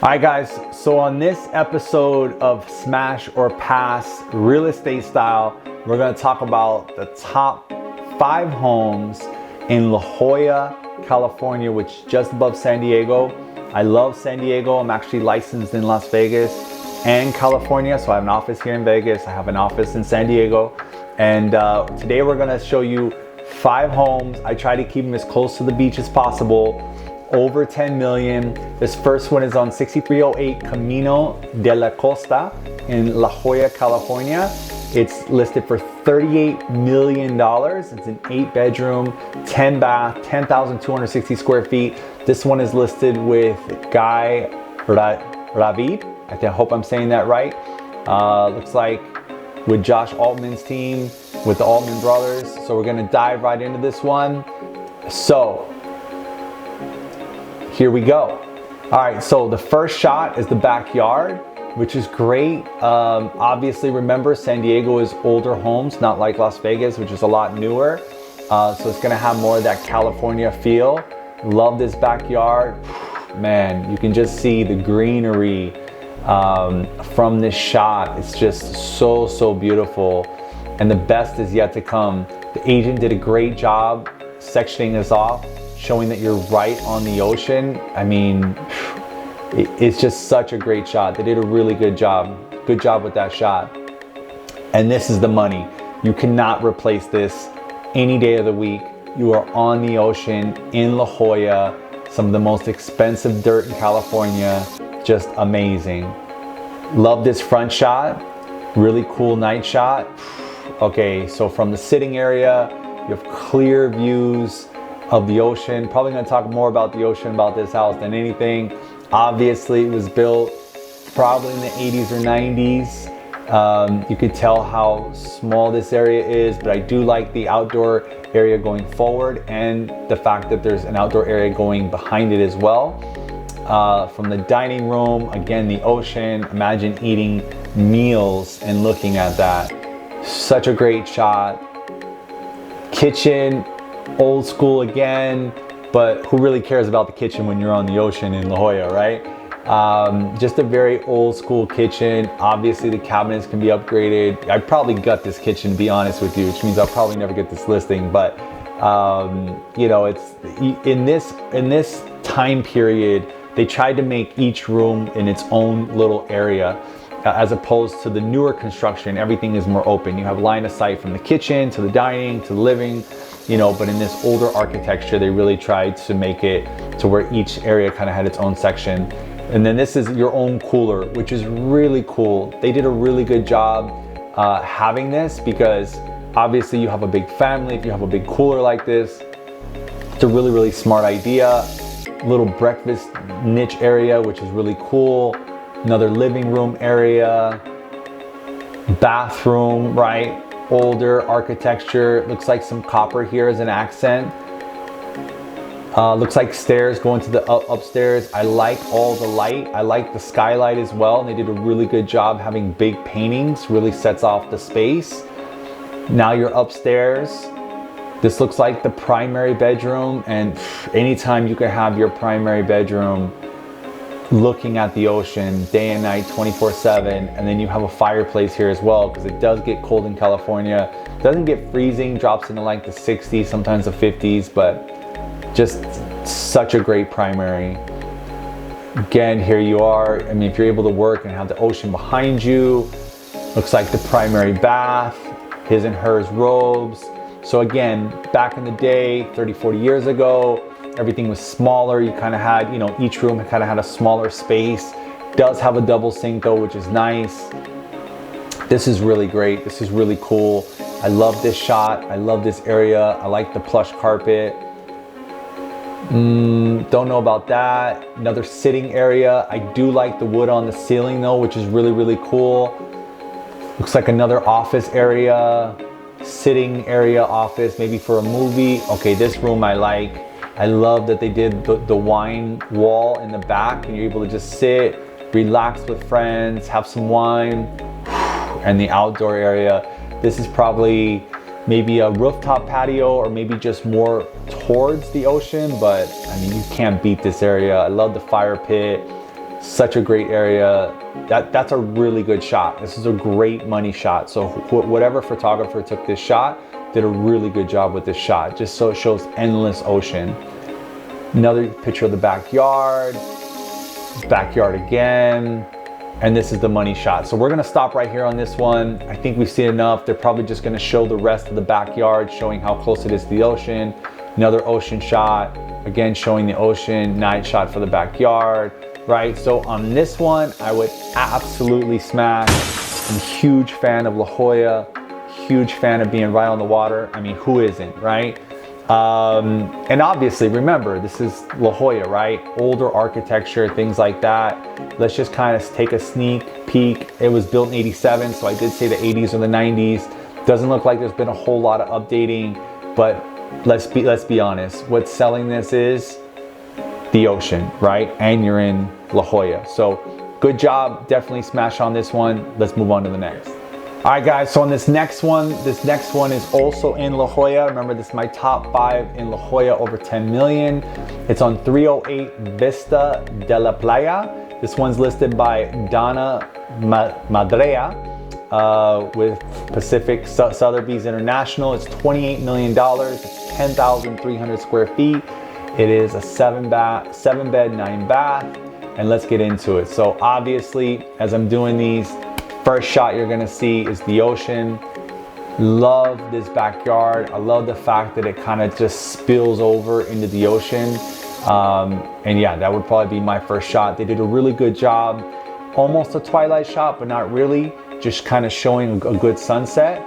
Hi guys, so on this episode of Smash or Pass Real Estate Style, we're going to talk about the top 5 homes in La Jolla, California, which is just above San Diego. I love San Diego. I'm actually licensed in Las Vegas and California, so I have an office here in Vegas. I have an office in San Diego, and today we're going to show you 5 homes. I try to keep them as close to the beach as possible. Over 10 million. This first one is on 6308 Camino de la Costa in La Jolla, California. It's listed for $38 million. It's an 8-bedroom, 10 bath, 10,260 square feet. This one is listed with Guy Ravid. I hope I'm saying that right. Looks like with Josh Altman's team, with the Altman brothers. So we're gonna dive right into this one. So, here we go. All right, so the first shot is the backyard, which is great. Obviously, remember, San Diego is older homes, not like Las Vegas, which is a lot newer. So it's gonna have more of that California feel. Love this backyard. Man, you can just see the greenery from this shot. It's just so beautiful. And the best is yet to come. The agent did a great job sectioning this off, showing that you're right on the ocean. I mean, it's just such a great shot. They did a really good job. Good job with that shot. And this is the money. You cannot replace this any day of the week. You are on the ocean in La Jolla, some of the most expensive dirt in California. Just amazing. Love this front shot. Really cool night shot. Okay, so from the sitting area, you have clear views of the ocean. Probably gonna talk more about the ocean about this house than anything. Obviously, it was built probably in the 80s or 90s. You could tell how small this area is, but I do like the outdoor area going forward and the fact that there's an outdoor area going behind it as well. From the dining room, again, the ocean. Imagine eating meals and looking at that. Such a great shot. Kitchen, old school again, but who really cares about the kitchen when you're on the ocean in La Jolla, right? Just a very old school kitchen. Obviously the cabinets can be upgraded. I'd probably gut this kitchen, to be honest with you, which means I'll probably never get this listing, but you know, it's in this time period, they tried to make each room in its own little area, as opposed to the newer construction. Everything is more open. You have line of sight from the kitchen to the dining to the living, you know, but in this older architecture, they really tried to make it to where each area kind of had its own section. And then this is your own cooler, which is really cool. They did a really good job having this, because obviously you have a big family. If you have a big cooler like this, it's a really smart idea. Little breakfast niche area, which is really cool. Another living room area, bathroom, right? Older architecture. Looks like some copper here as an accent. Looks like stairs going to the upstairs. I like all the light. I like the skylight as well. And they did a really good job having big paintings. Really sets off the space. Now you're upstairs. This looks like the primary bedroom. And anytime you can have your primary bedroom looking at the ocean day and night, 24/7, and then you have a fireplace here as well, because it does get cold in California. It doesn't get freezing, drops into like the 60s, sometimes the 50s, but just such a great primary. Again, here you are. I mean, if you're able to work and have the ocean behind you, looks like the primary bath, his and hers robes. So again, back in the day, 30, 40 years ago, everything was smaller. You kind of had, you know, each room kind of had a smaller space. Does have a double sink though, which is nice. This is really great. This is really cool. I love this shot. I love this area. I like the plush carpet. Don't know about that. Another sitting area. I do like the wood on the ceiling though, which is really cool. Looks like another office area, sitting area, office, maybe for a movie. Okay, this room I like. I love that they did the wine wall in the back, and you're able to just sit, relax with friends, have some wine, and the outdoor area. This is probably maybe a rooftop patio, or maybe just more towards the ocean, but I mean, you can't beat this area. I love the fire pit. Such a great area. That's a really good shot. This is a great money shot. So whatever photographer took this shot did a really good job with this shot, just so it shows endless ocean. Another picture of the backyard again, and this is the money shot. So we're gonna stop right here on this one. I think we've seen enough. They're probably just gonna show the rest of the backyard, showing how close it is to the ocean. Another ocean shot, again showing the ocean, night shot for the backyard, right? So on this one, I would absolutely smash. I'm a huge fan of La Jolla, huge fan of being right on the water. I mean, who isn't, right? And obviously, remember, this is La Jolla, right? Older architecture, things like that. Let's just kind of take a sneak peek. It was built in 87, so I did say the 80s or the 90s. Doesn't look like there's been a whole lot of updating, but let's be honest. What's selling this is the ocean, right? And you're in La Jolla. So good job, definitely smash on this one. Let's move on to the next. All right, guys, so on this next one is also in La Jolla. Remember, this is my top 5 in La Jolla over 10 million. It's on 308 Vista de la Playa. This one's listed by Donna Madrea with Pacific Sotheby's International. It's $28 million. It's 10,300 square feet. It is a 7 bed, 9 bath. And let's get into it. So obviously, as I'm doing these, first shot you're gonna see is the ocean. Love this backyard. I love the fact that it kind of just spills over into the ocean. And yeah, that would probably be my first shot. They did a really good job. Almost a twilight shot, but not really. Just kind of showing a good sunset.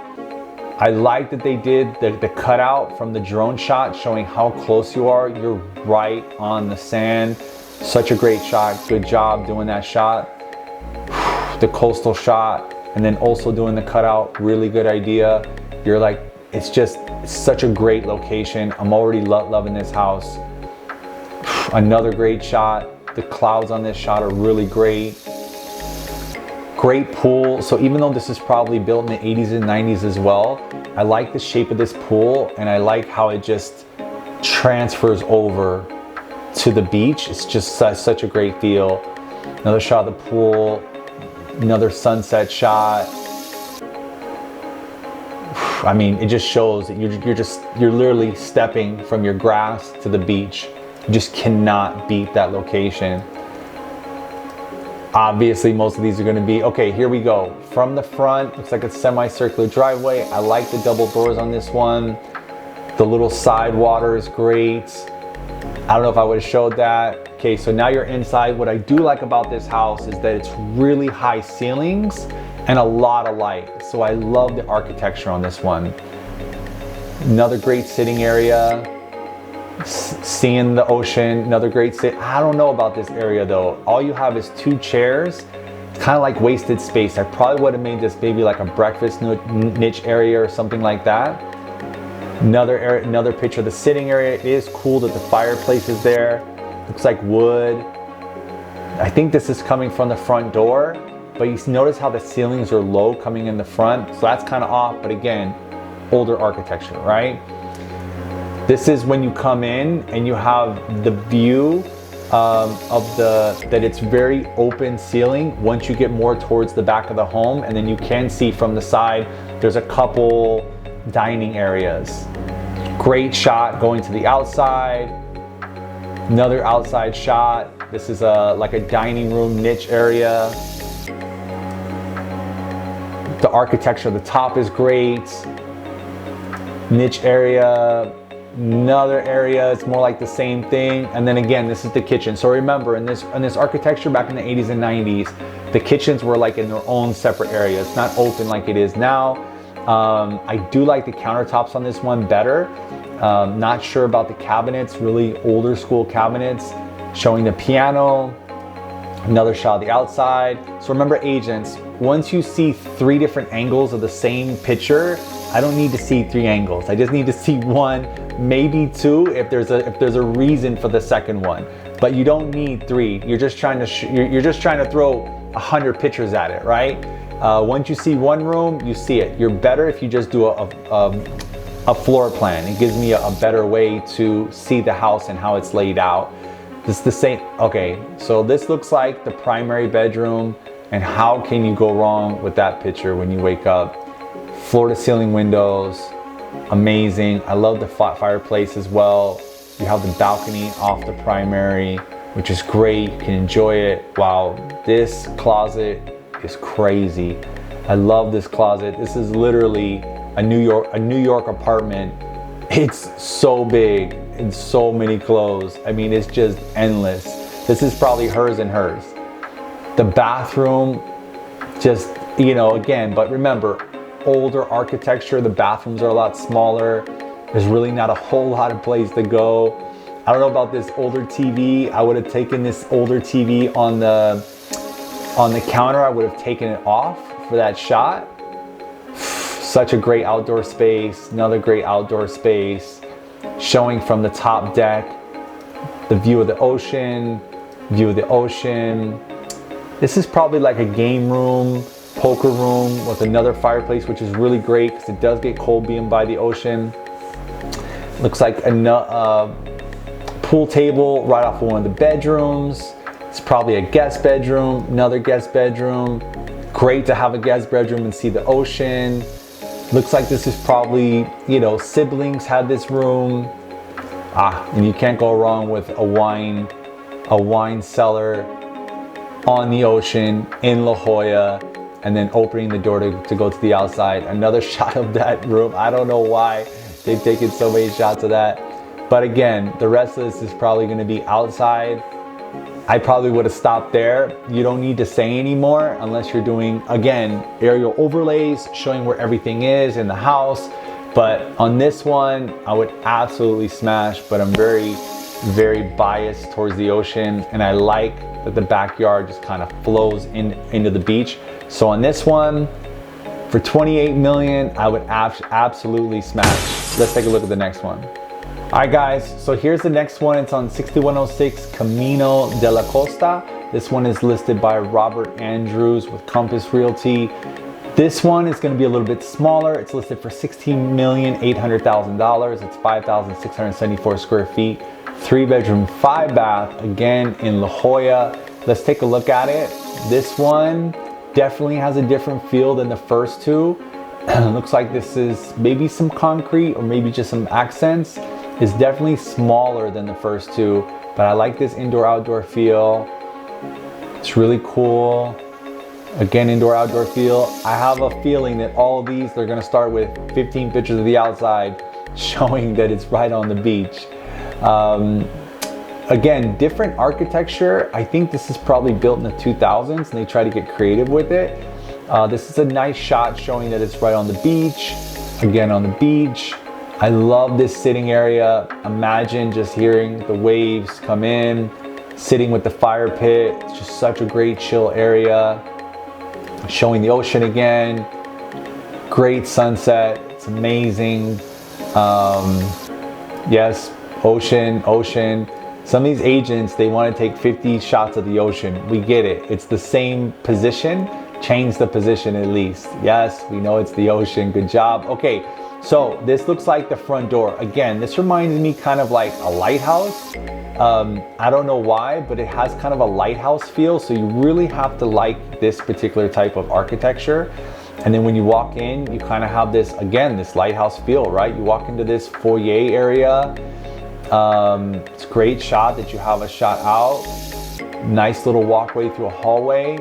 I like that they did the cutout from the drone shot, showing how close you are. You're right on the sand. Such a great shot. Good job doing that shot. The coastal shot, and then also doing the cutout, really good idea. You're like, it's such a great location. I'm already loving this house. Another great shot. The clouds on this shot are really great. Great pool. So even though this is probably built in the 80s and 90s as well, I like the shape of this pool, and I like how it just transfers over to the beach. It's just such a great feel. Another shot of the pool. Another sunset shot. I mean, it just shows that you're literally stepping from your grass to the beach. You just cannot beat that location. Obviously, most of these are going to be, okay, here we go. From the front, looks like it's semicircular driveway. I like the double doors on this one. The little side water is great. I don't know if I would have showed that. Okay, so now you're inside. What I do like about this house is that it's really high ceilings and a lot of light. So I love the architecture on this one. Another great sitting area. Seeing the ocean, another great sit. I don't know about this area though. All you have is 2 chairs. It's kind of like wasted space. I probably would have made this maybe like a breakfast niche area or something like that. Another picture of the sitting area. It is cool that the fireplace is there. Looks like wood. I think this is coming from the front door, but you notice how the ceilings are low coming in the front. So that's kind of off, but again, older architecture, right? This is when you come in and you have the view that it's very open ceiling once you get more towards the back of the home, and then you can see from the side, there's a couple dining areas. Great shot going to the outside. Another outside shot. This is like a dining room niche area. The architecture of the top is great. Niche area. Another area, it's more like the same thing. And then again, this is the kitchen. So remember, in this architecture back in the 80s and 90s, the kitchens were like in their own separate area. It's not open like it is now. I do like the countertops on this one better. Not sure about the cabinets, really older school cabinets, showing the piano. Another shot of the outside. So remember, agents, once you see 3 different angles of the same picture, I don't need to see 3 angles. I just need to see 1, maybe 2 if there's a reason for the second one. But you don't need 3. You're just trying to throw 100 pictures at it, right? Once you see one room, you see it. You're better if you just do a floor plan. It gives me a better way to see the house and how it's laid out. This is the same. Okay, so this looks like the primary bedroom, and how can you go wrong with that picture when you wake up? Floor to ceiling windows, amazing. I love the fireplace as well. You have the balcony off the primary, which is great. You can enjoy it. Wow, this closet is crazy. I love this closet. This is literally a New York apartment. It's so big and so many clothes. I mean, it's just endless. This is probably hers and hers. The bathroom, just, you know, again, but remember, older architecture, the bathrooms are a lot smaller. There's really not a whole lot of place to go. I don't know about this older TV. I would have taken this older TV on the counter. I would have taken it off for that shot. Such a great outdoor space, another great outdoor space. Showing from the top deck, the view of the ocean, This is probably like a game room, poker room with another fireplace, which is really great because it does get cold being by the ocean. Looks like a pool table right off of one of the bedrooms. It's probably a guest bedroom, another guest bedroom. Great to have a guest bedroom and see the ocean. Looks like this is probably, you know, siblings had this room. And you can't go wrong with a wine cellar on the ocean in La Jolla, and then opening the door to go to the outside. Another shot of that room. I don't know why they've taken so many shots of that. But again, the rest of this is probably gonna be outside. I probably would have stopped there. You don't need to say anymore unless you're doing, again, aerial overlays, showing where everything is in the house. But on this one, I would absolutely smash, but I'm very, very biased towards the ocean, and I like that the backyard just kind of flows into the beach. So on this one, for 28 million, I would absolutely smash. Let's take a look at the next one. All right, guys, so here's the next one. It's on 6106 Camino de la Costa. This one is listed by Robert Andrews with Compass Realty. This one is gonna be a little bit smaller. It's listed for $16,800,000. It's 5,674 square feet. 3-bedroom, 5-bath, again in La Jolla. Let's take a look at it. This one definitely has a different feel than the first two. Looks like this is maybe some concrete or maybe just some accents. It's definitely smaller than the first two, but I like this indoor-outdoor feel. It's really cool. Again, indoor-outdoor feel. I have a feeling that all of these, they're gonna start with 15 pictures of the outside showing that it's right on the beach. Again, different architecture. I think this is probably built in the 2000s and they try to get creative with it. This is a nice shot showing that it's right on the beach. Again, on the beach. I love this sitting area. Imagine just hearing the waves come in, sitting with the fire pit. It's just such a great chill area. Showing the ocean again. Great sunset. It's amazing. Yes, ocean. Some of these agents, they want to take 50 shots of the ocean. We get it. It's the same position. Change the position at least. Yes, we know it's the ocean. Good job. Okay, so this looks like the front door. Again, this reminds me kind of like a lighthouse. I don't know why, but it has kind of a lighthouse feel. So you really have to like this particular type of architecture. And then when you walk in, you kind of have this, again, this lighthouse feel, right? You walk into this foyer area. It's a great shot that you have a shot out. Nice little walkway through a hallway.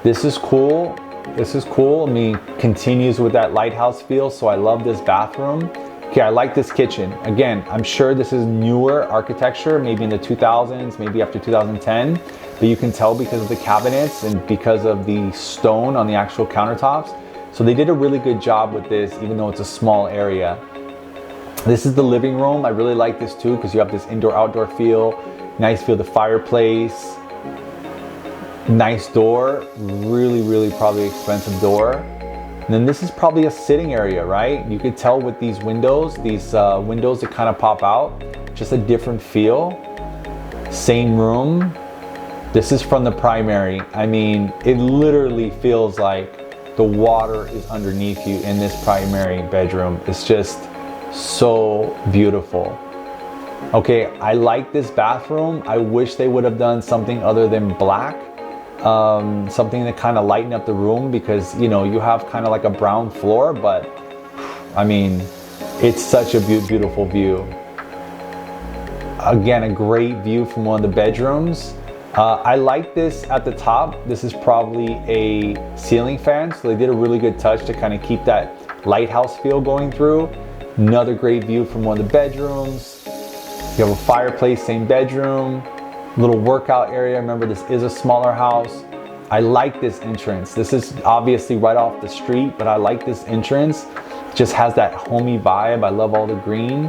This is cool. This is cool. I mean, continues with that lighthouse feel. So I love this bathroom. Okay, I like this kitchen. Again, I'm sure this is newer architecture, maybe in the 2000s, maybe after 2010, but you can tell because of the cabinets and because of the stone on the actual countertops. So they did a really good job with this, even though it's a small area. This is the living room. I really like this too because you have this indoor-outdoor feel. Nice feel, the fireplace. Nice door, really probably expensive door. And then this is probably a sitting area, right? You could tell with these windows that kind of pop out, just a different feel. Same room. This is from the primary. I mean, it literally feels like the water is underneath you in this primary bedroom. It's just so beautiful. Okay, I like this bathroom. I wish they would have done something other than black. Something to kind of lighten up the room, because you know you have kind of like a brown floor, but I mean it's such a beautiful view. Again, a great view from one of the bedrooms. I like this at the top. This is probably a ceiling fan, so they did a really good touch to kind of keep that lighthouse feel going through. Another great view from one of the bedrooms. You have a fireplace, same bedroom. Little workout area. Remember, this is a smaller house. I like this entrance. This is obviously right off the street, but I like this entrance. It just has that homey vibe. I love all the green.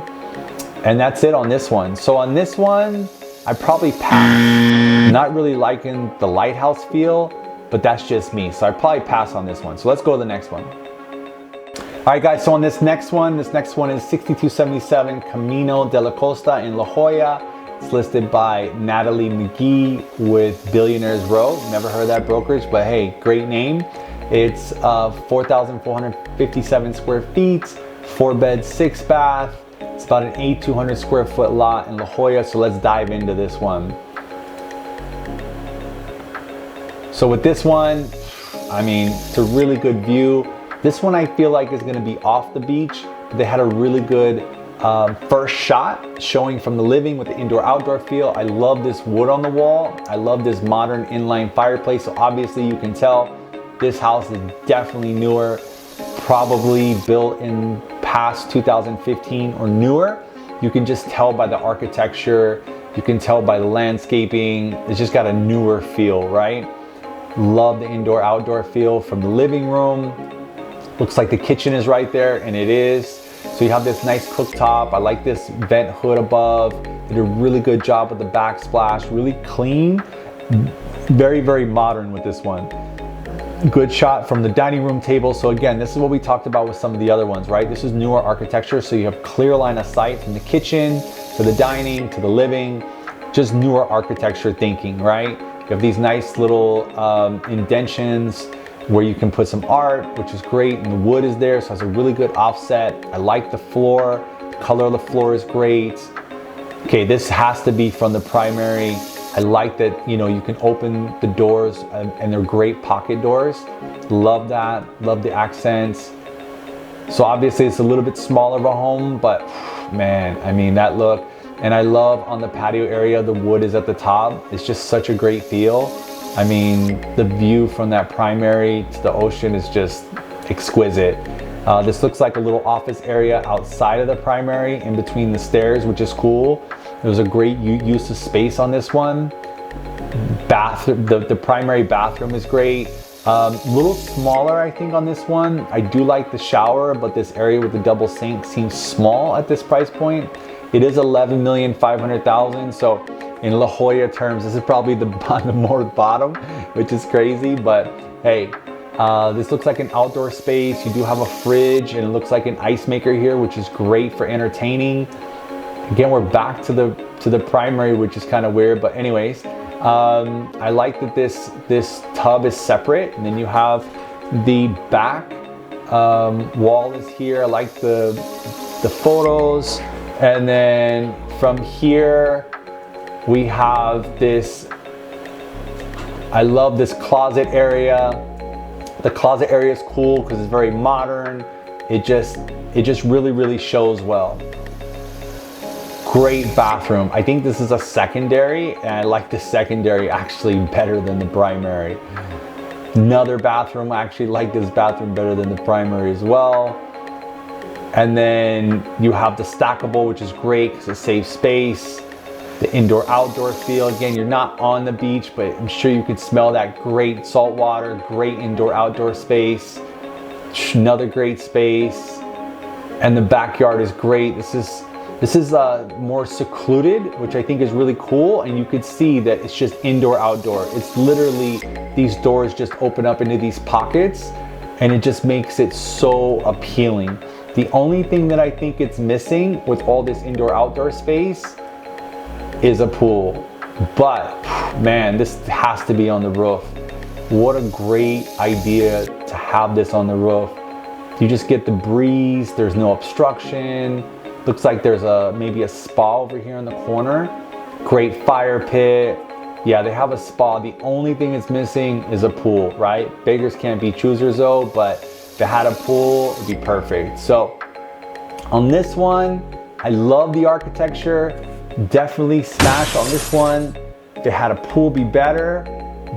And that's it on this one. So on this one, I probably pass. Not really liking the lighthouse feel, but that's just me. So I probably pass on this one. So let's go to the next one. All right, guys, so on this next one is 6277 Camino de la Costa in La Jolla. It's listed by Natalie McGee with Billionaires Row. Never heard of that brokerage, but hey, great name. It's 4,457 square feet, 4 bed, 6 bath. It's about an 8,200 square foot lot in La Jolla. So let's dive into this one. So with this one, I mean, it's a really good view. This one I feel like is going to be off the beach. They had a really good first shot showing from the living with the indoor-outdoor feel. I love this wood on the wall. I love this modern inline fireplace. So obviously you can tell this house is definitely newer, probably built in past 2015 or newer. You can just tell by the architecture. You can tell by the landscaping. It's just got a newer feel, right? Love the indoor-outdoor feel from the living room. Looks like the kitchen is right there, and it is. So you have this nice cooktop. I like this vent hood above. Did a really good job with the backsplash. Really clean. Very, very modern with this one. Good shot from the dining room table. So again, this is what we talked about with some of the other ones, right? This is newer architecture, so you have clear line of sight from the kitchen to the dining to the living. Just newer architecture thinking, right? You have these nice little indentions where you can put some art, which is great, and the wood is there, so it's a really good offset. I like the floor. The color of the floor is great. Okay, this has to be from the primary. I like that, you know, you can open the doors and they're great pocket doors. Love that, love the accents. So obviously it's a little bit smaller of a home, but man, I mean, that look. And I love on the patio area, the wood is at the top. It's just such a great feel. I mean, the view from that primary to the ocean is just exquisite. This looks like a little office area outside of the primary in between the stairs, which is cool. It was a great use of space on this one. The primary bathroom is great. A little smaller, I think, on this one. I do like the shower, but this area with the double sink seems small at this price point. It is $11,500,000, so in La Jolla terms, this is probably the more bottom, which is crazy, but hey, this looks like an outdoor space. You do have a fridge, and it looks like an ice maker here, which is great for entertaining. Again, we're back to the primary, which is kind of weird, but anyways, I like that this tub is separate, and then you have the back wall is here. I like the photos, and then from here we have this. I love this closet area. The closet area is cool because it's very modern. It just really shows well. Great bathroom. I think this is a secondary, and I like the secondary actually better than the primary. Another bathroom, I actually like this bathroom better than the primary as well. And then you have the stackable, which is great because it saves space. The indoor-outdoor feel. Again, you're not on the beach, but I'm sure you could smell that great salt water, great indoor-outdoor space. Another great space. And the backyard is great. This is more secluded, which I think is really cool, and you could see that it's just indoor-outdoor. It's literally, these doors just open up into these pockets, and it just makes it so appealing. The only thing that I think it's missing with all this indoor-outdoor space is a pool. But man, this has to be on the roof. What a great idea to have this on the roof. You just get the breeze, there's no obstruction. Looks like there's maybe a spa over here in the corner. Great fire pit. Yeah, they have a spa. The only thing it's missing is a pool, right? Beggars can't be choosers though, but if it had a pool, it'd be perfect. So on this one, I love the architecture. Definitely smash on this one. If it had a pool, be better.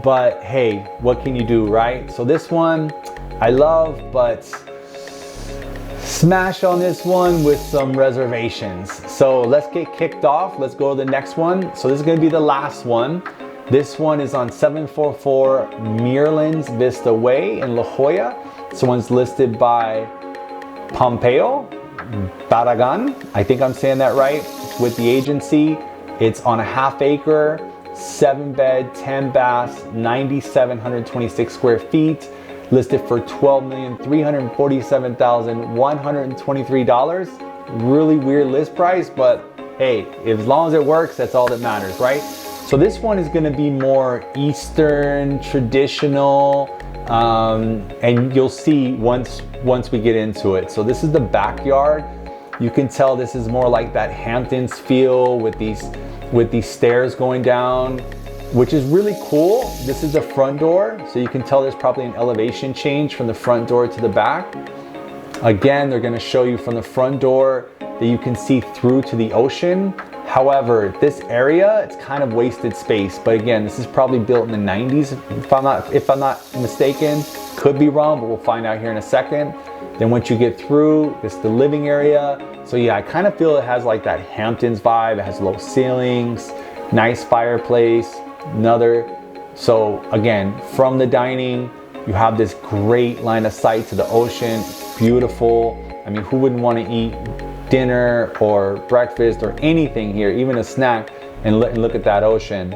But hey, what can you do, right? So this one, I love, but smash on this one with some reservations. So let's get kicked off. Let's go to the next one. So this is gonna be the last one. This one is on 744 Muirlands Vista Way in La Jolla. This one's listed by Pompeo Barragan. I think I'm saying that right. It's with the agency. It's on a half acre, 7 bed, 10 baths, 9,726 square feet. Listed for $12,347,123. Really weird list price, but hey, as long as it works, that's all that matters, right? So this one is gonna be more Eastern, traditional, and you'll see once we get into it. So this is the backyard. You can tell this is more like that Hamptons feel with these stairs going down, which is really cool. This is the front door, so you can tell there's probably an elevation change from the front door to the back. Again, they're gonna show you from the front door that you can see through to the ocean. However, this area, it's kind of wasted space. But again, this is probably built in the 90s, if I'm not mistaken. Could be wrong, but we'll find out here in a second. Then once you get through, it's the living area. So yeah, I kind of feel it has like that Hamptons vibe. It has low ceilings, nice fireplace, so again, from the dining, you have this great line of sight to the ocean. It's beautiful. I mean, who wouldn't want to eat dinner or breakfast or anything here, even a snack, and look at that ocean?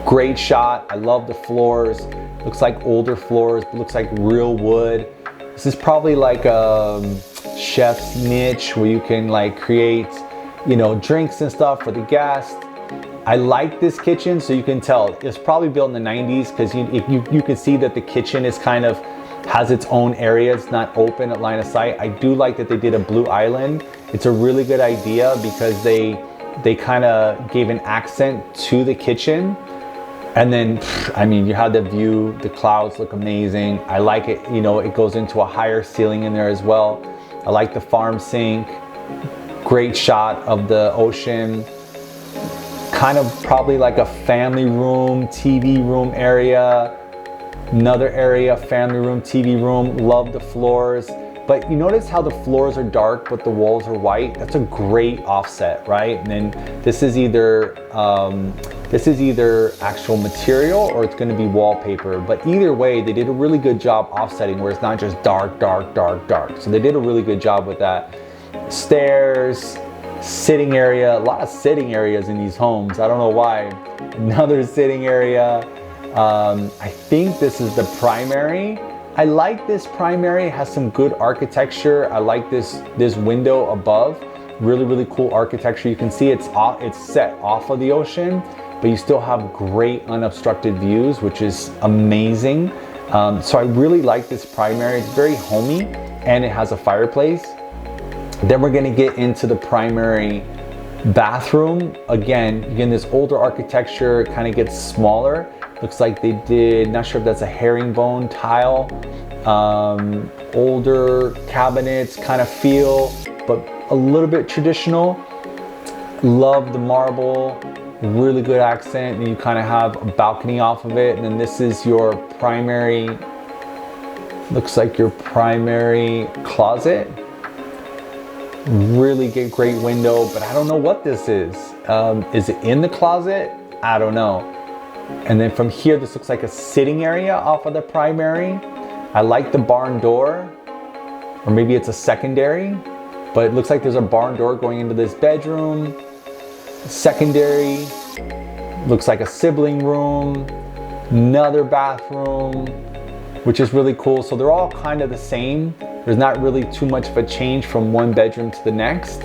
Great shot. I love the floors. Looks like older floors, but looks like real wood. This is probably like a chef's niche where you can like create, you know, drinks and stuff for the guests. I like this kitchen, so you can tell it's probably built in the 90s because you can see that the kitchen is kind of has its own area. It's not open at line of sight. I do like that they did a blue island. It's a really good idea because they kind of gave an accent to the kitchen. And then, I mean, you have the view, the clouds look amazing. I like it, you know, it goes into a higher ceiling in there as well. I like the farm sink. Great shot of the ocean. Kind of probably like a family room, TV room area. Another area, family room, TV room. Love the floors. But you notice how the floors are dark, but the walls are white? That's a great offset, right? And then this is either actual material or it's gonna be wallpaper. But either way, they did a really good job offsetting where it's not just dark, dark, dark, dark. So they did a really good job with that. Stairs, sitting area, a lot of sitting areas in these homes. I don't know why. Another sitting area. I think this is the primary. I like this primary. It has some good architecture. I like this window above. Really, really cool architecture. You can see it's set off of the ocean, but you still have great unobstructed views, which is amazing. So I really like this primary. It's very homey and it has a fireplace. Then we're gonna get into the primary bathroom. Again, this older architecture kind of gets smaller. Looks like they did, not sure if that's a herringbone tile. Older cabinets kind of feel, but a little bit traditional. Love the marble, really good accent. And you kind of have a balcony off of it. And then this is your primary, looks like your primary closet. Really great window, but I don't know what this is. Is it in the closet? I don't know. And then from here, this looks like a sitting area off of the primary. I like the barn door, or maybe it's a secondary, but it looks like there's a barn door going into this bedroom. Secondary, looks like a sibling room, another bathroom, which is really cool. So they're all kind of the same. There's not really too much of a change from one bedroom to the next.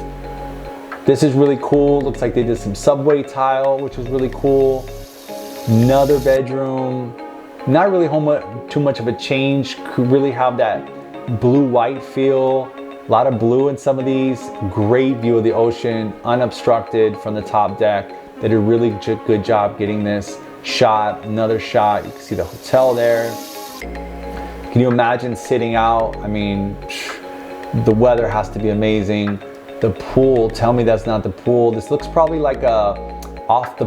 This is really cool. Looks like they did some subway tile, which was really cool. Another bedroom. Not really too much of a change. Could really have that blue-white feel. A lot of blue in some of these. Great view of the ocean, unobstructed from the top deck. They did a really good job getting this shot. Another shot, you can see the hotel there. Can you imagine sitting out? I mean, the weather has to be amazing. The pool, tell me that's not the pool. This looks probably like a off the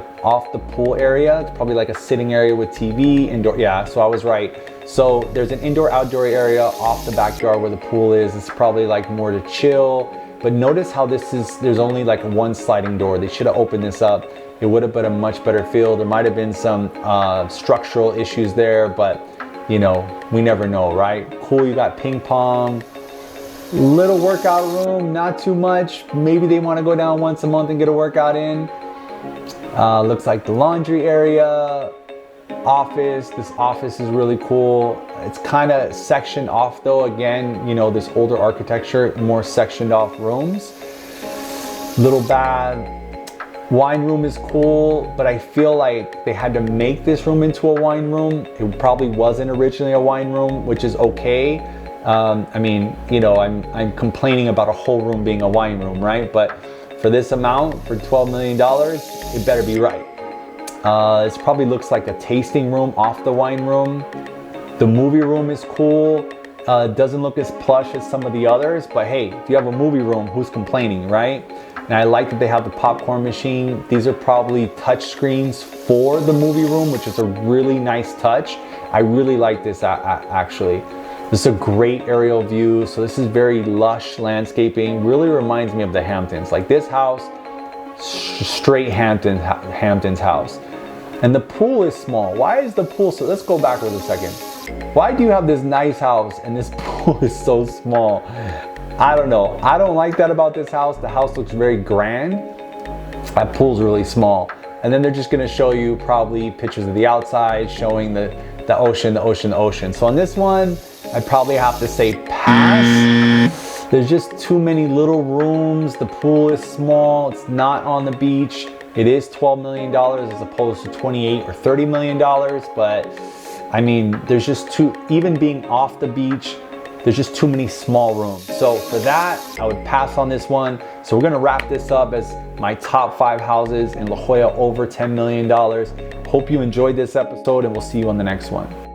pool area. It's probably like a sitting area with TV, indoor. Yeah, so I was right. So there's an indoor outdoor area off the backyard where the pool is. It's probably like more to chill. But notice how there's only like one sliding door. They should have opened this up. It would have been a much better feel. There might have been some structural issues there, but you know, we never know, right? Cool, you got ping pong. Little workout room, not too much. Maybe they want to go down once a month and get a workout in. Looks like the laundry area, office. This office is really cool. It's kind of sectioned off though. Again, you know, this older architecture, more sectioned off rooms. Little bath. Wine room is cool, but I feel like they had to make this room into a wine room. It probably wasn't originally a wine room, which is okay. I mean, you know, I'm complaining about a whole room being a wine room, right? But for this amount, for $12 million, it better be right. This probably looks like a tasting room off the wine room. The movie room is cool. It doesn't look as plush as some of the others, but hey, if you have a movie room, who's complaining, right? And I like that they have the popcorn machine. These are probably touch screens for the movie room, which is a really nice touch. I really like this actually. This is a great aerial view. So this is very lush landscaping. Really reminds me of the Hamptons. Like this house, straight Hamptons house. And the pool is small. Why is the pool so? Let's go backwards a second. Why do you have this nice house and this pool is so small? I don't know. I don't like that about this house. The house looks very grand. That pool's really small. And then they're just gonna show you probably pictures of the outside, showing the ocean, the ocean, the ocean. So on this one, I'd probably have to say pass. There's just too many little rooms. The pool is small. It's not on the beach. It is $12 million as opposed to 28 or $30 million. But I mean, there's just even being off the beach, there's just too many small rooms. So for that, I would pass on this one. So we're gonna wrap this up as my top 5 houses in La Jolla over $10 million. Hope you enjoyed this episode and we'll see you on the next one.